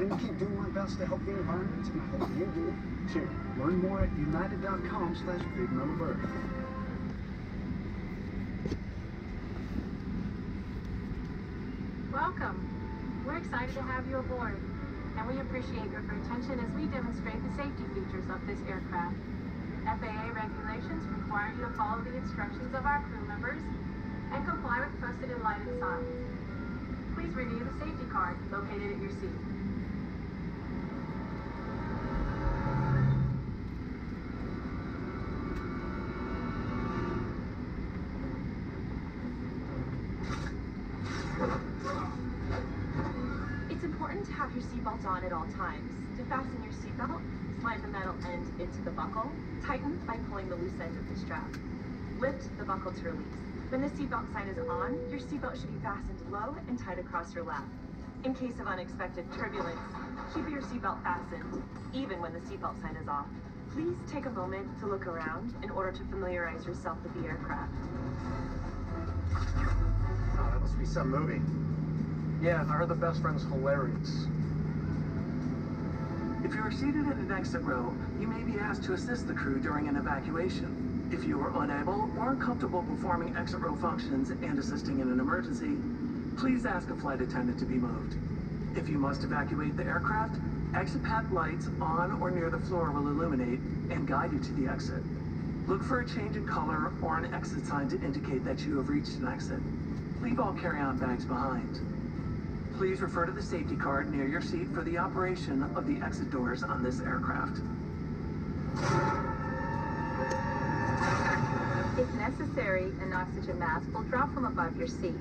gonna keep doing my best to help the environment, and I hope you do too. Learn more at united.com/bigmelobird. Welcome. We're excited to have you aboard, and we appreciate your attention as we demonstrate the safety features of this aircraft. FAA regulations require you to follow the instructions of our crew members and comply with posted and lighted signs. Please review the safety card located at your seat. It's important to have your seatbelt on at all times. To fasten your seatbelt, slide the metal end into the buckle, tighten by pulling the loose end of the strap. Lift the buckle to release. When the seatbelt sign is on, your seatbelt should be fastened low and tight across your lap. In case of unexpected turbulence, keep your seatbelt fastened, even when the seatbelt sign is off. Please take a moment to look around in order to familiarize yourself with the aircraft. Oh, that must be some movie. Yeah, I heard the best friend's hilarious. If you are seated in an exit row, you may be asked to assist the crew during an evacuation. If you are unable or uncomfortable performing exit row functions and assisting in an emergency, please ask a flight attendant to be moved. If you must evacuate the aircraft, exit path lights on or near the floor will illuminate and guide you to the exit. Look for a change in color or an exit sign to indicate that you have reached an exit. Leave all carry-on bags behind. Please refer to the safety card near your seat for the operation of the exit doors on this aircraft. If necessary, an oxygen mask will drop from above your seat.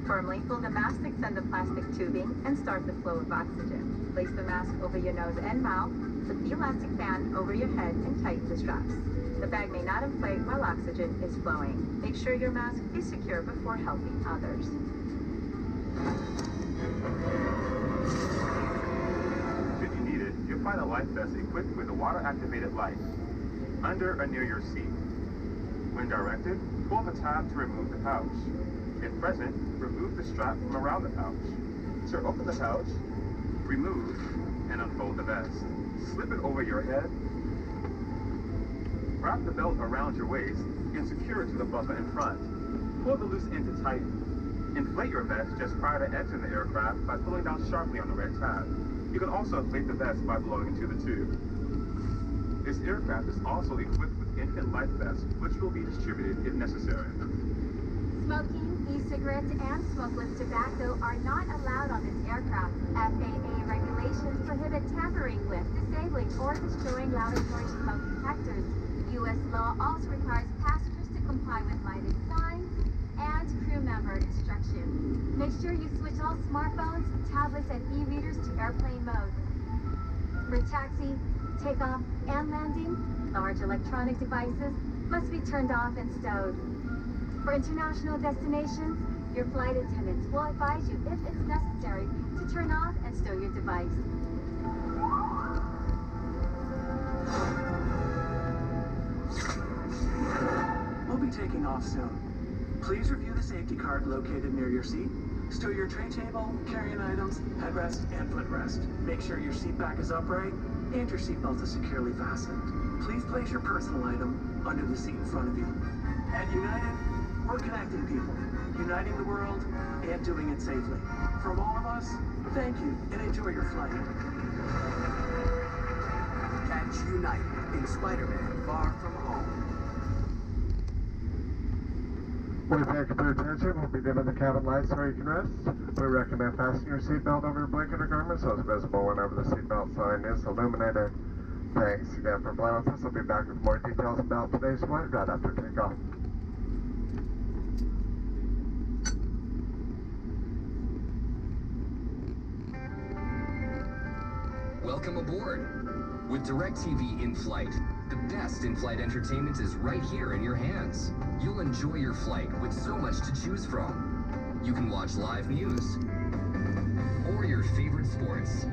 Firmly pull the mask to extend the plastic tubing and start the flow of oxygen. Place the mask over your nose and mouth, put the elastic band over your head and tighten the straps. The bag may not inflate while oxygen is flowing. Make sure your mask is secure before helping others. Should you need it, you'll find a life vest equipped with a water-activated light under or near your seat. When directed, pull the tab to remove the pouch. If present, remove the strap from around the pouch. To open the pouch, remove and unfold the vest. Slip it over your head. Wrap the belt around your waist and secure it to the buzzer in front. Pull the loose end to tighten. Inflate your vest just prior to exiting the aircraft by pulling down sharply on the red tab. You can also inflate the vest by blowing into the tube. This aircraft is also equipped with infant life vests, which will be distributed if necessary. Smoking, e-cigarettes, and smokeless tobacco are not allowed on this aircraft. FAA regulations prohibit tampering with, disabling, or destroying laboratory smoke detectors. U.S. law also requires passengers to comply with lighted signs and crew member instructions. Make sure you switch all smartphones, tablets, and e-readers to airplane mode. For taxi, takeoff, and landing, large electronic devices must be turned off and stowed. For international destinations, your flight attendants will advise you if it's necessary to turn off and stow your device. We'll be taking off soon. Please review the safety card located near your seat. Stow your tray table, carry-on items, headrest, and footrest. Make sure your seat back is upright and your seatbelt is securely fastened. Please place your personal item under the seat in front of you. At United, we're connecting people, uniting the world, and doing it safely. From all of us, thank you and enjoy your flight. Catch United in Spider-Man Far From Home. We thank you for your attention. We'll be dimming the cabin lights so you can rest. We recommend fastening your seatbelt over your blanket or garment so it's visible whenever the seatbelt sign is illuminated. Thanks again for playing with us. We'll be back with more details about today's flight right after takeoff. Welcome aboard. With DirecTV in-flight, the best in-flight entertainment is right here in your hands. You'll enjoy your flight with so much to choose from. You can watch live news or your favorite sports.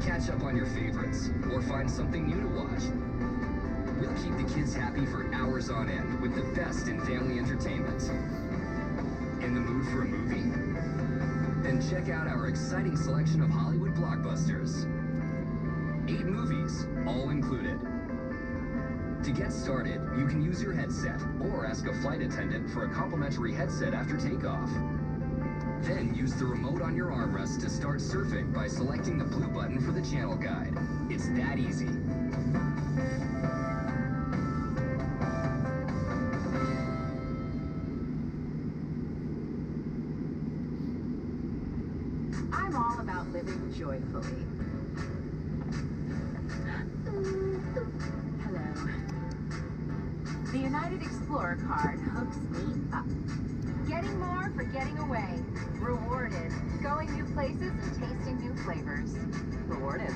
Catch up on your favorites or find something new to watch. We'll keep the kids happy for hours on end with the best in family entertainment. In the mood for a movie? Then check out our exciting selection of Hollywood blockbusters. 8 movies, all included. To get started, you can use your headset or ask a flight attendant for a complimentary headset after takeoff. Then use the remote on your armrest to start surfing by selecting the blue button for the channel guide. It's that easy. I'm all about living joyfully. Hello. The United Explorer card hooks me up. Getting more for getting away. Rewarded. Going new places and tasting new flavors. Rewarded.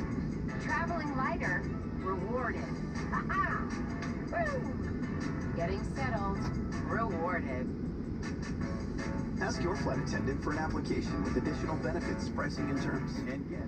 Traveling lighter. Rewarded. Ha-ha! Woo! Getting settled. Rewarded. Ask your flight attendant for an application with additional benefits, pricing, and terms. And get.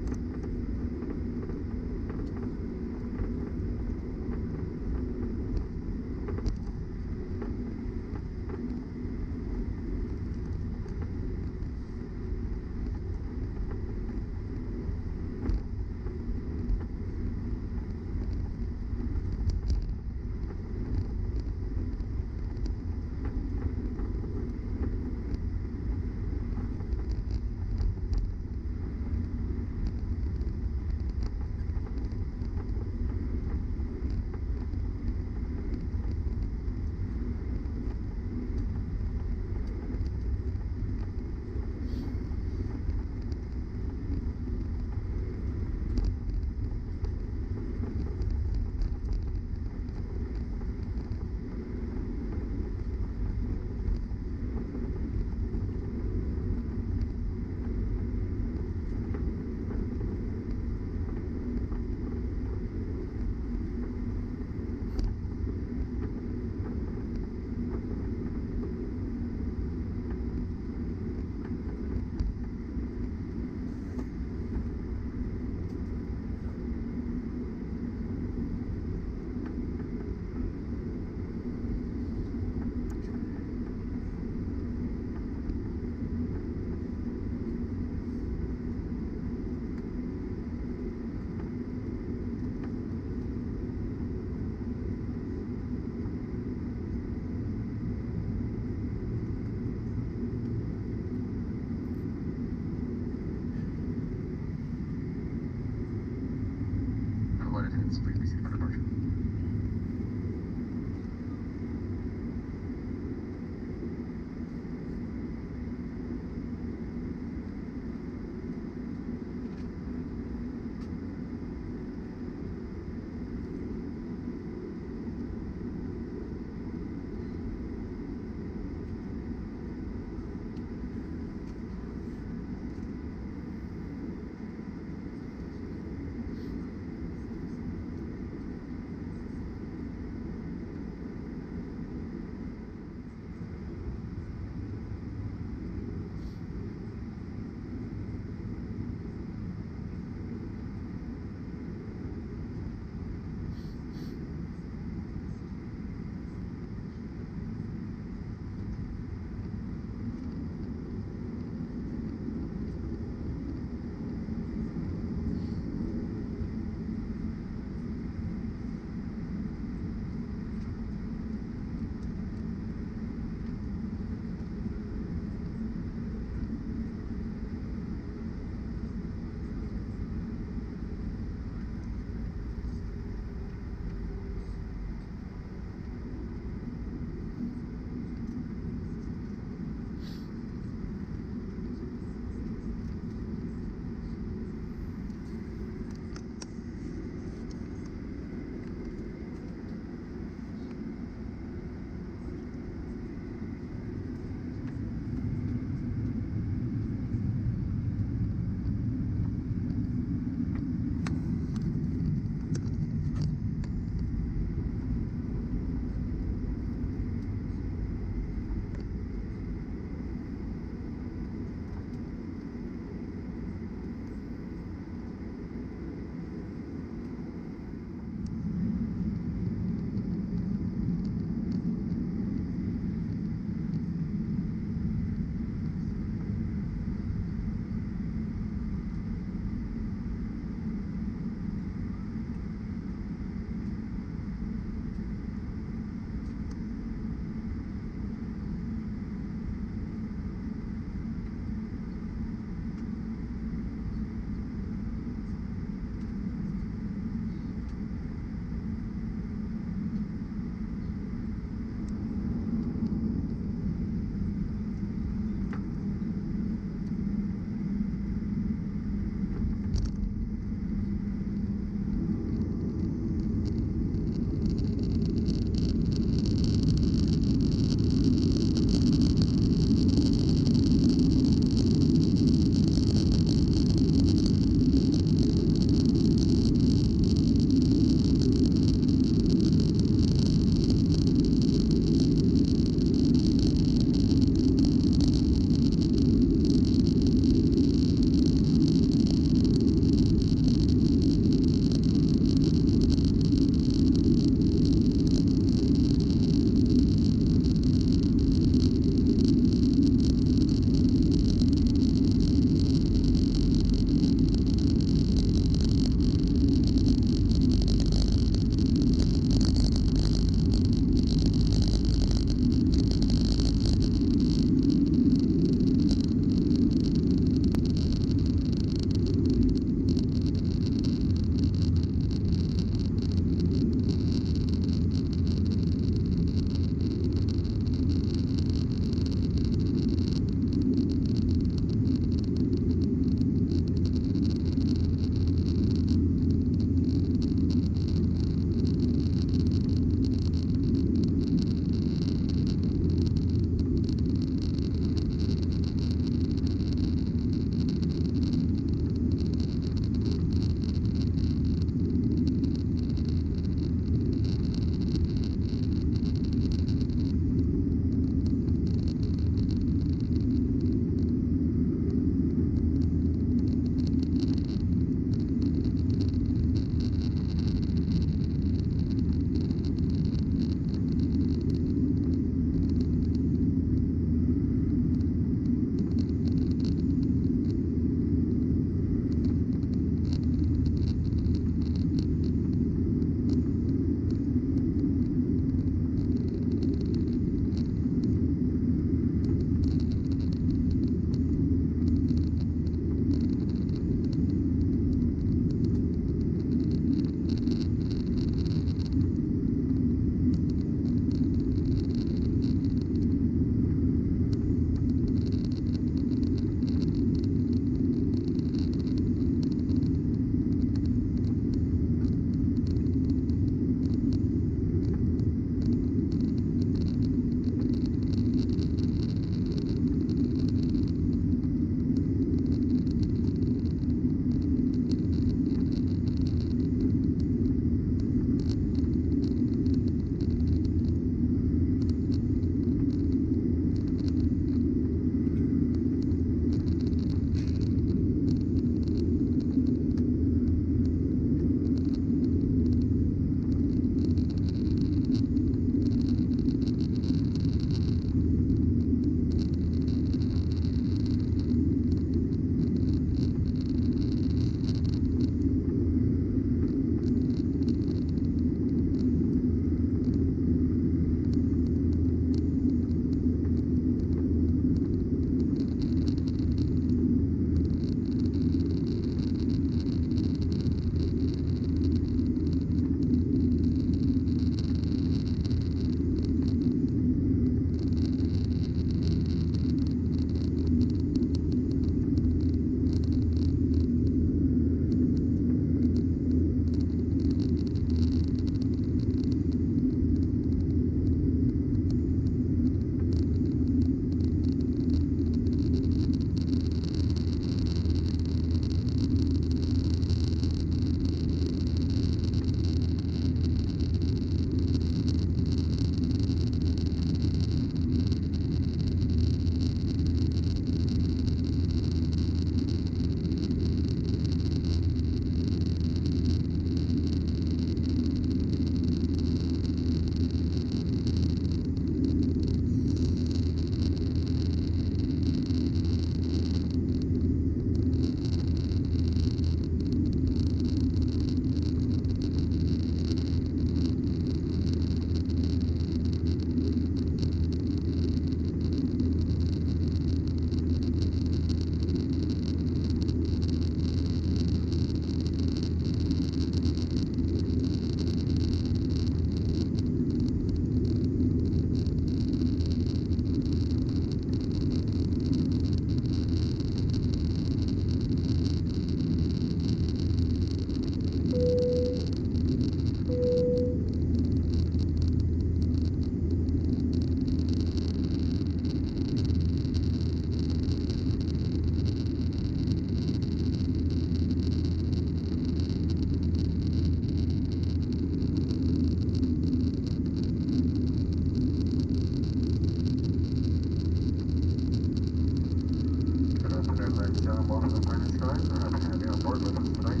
Ladies and gentlemen, welcome to British Skies. We're happy to have you on board with us tonight.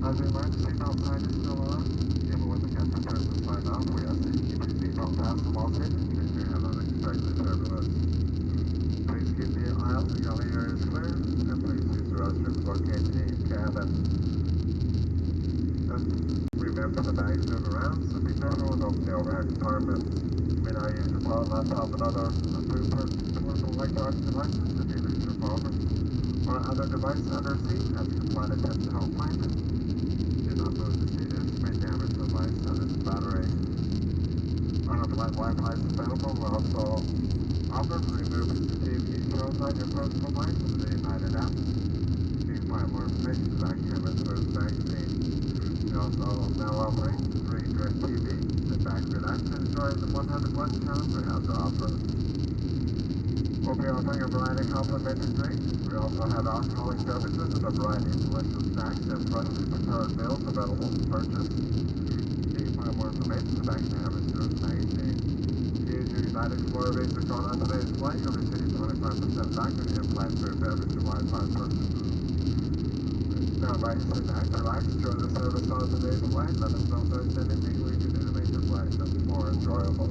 As a reminder, seatbelt sign is still on. Even when the captain turns the sign off, we ask that you keep your seatbelt fastened while sitting in case you have unexpected turbulence. Please keep the aisles and galley areas clear, and please use the restrooms located in your cabin. And remember, the bags move around, so be careful and open the overhead compartment. You may not use your phone, laptop, and other portable electronic devices if you lose your phone or other device under seat as your flight attendant help find it. Do not move the seat as you may damage the device and its battery. On-flight Wi-Fi is available. We also offer removing the TV shows on your personal device with the United app. You can find more information about Cameron Smooth magazine. We also now offering free DirecTV. Sit back, relax, and enjoy the 101 channels we have to offer. We'll be offering a variety of complimentary drinks. We also have alcoholic beverages and a variety of delicious snacks and freshly prepared meals available to purchase. You can find more information about Cameron Smooth magazine. Use your United Explorer Visa card on today's flight. You'll receive 25% back on your flight food, beverage, and Wi-Fi purchases. Now, invite you to sit back, relax, enjoy the service on today's flight. Let us know if there's anything we can do to make your flight just more enjoyable.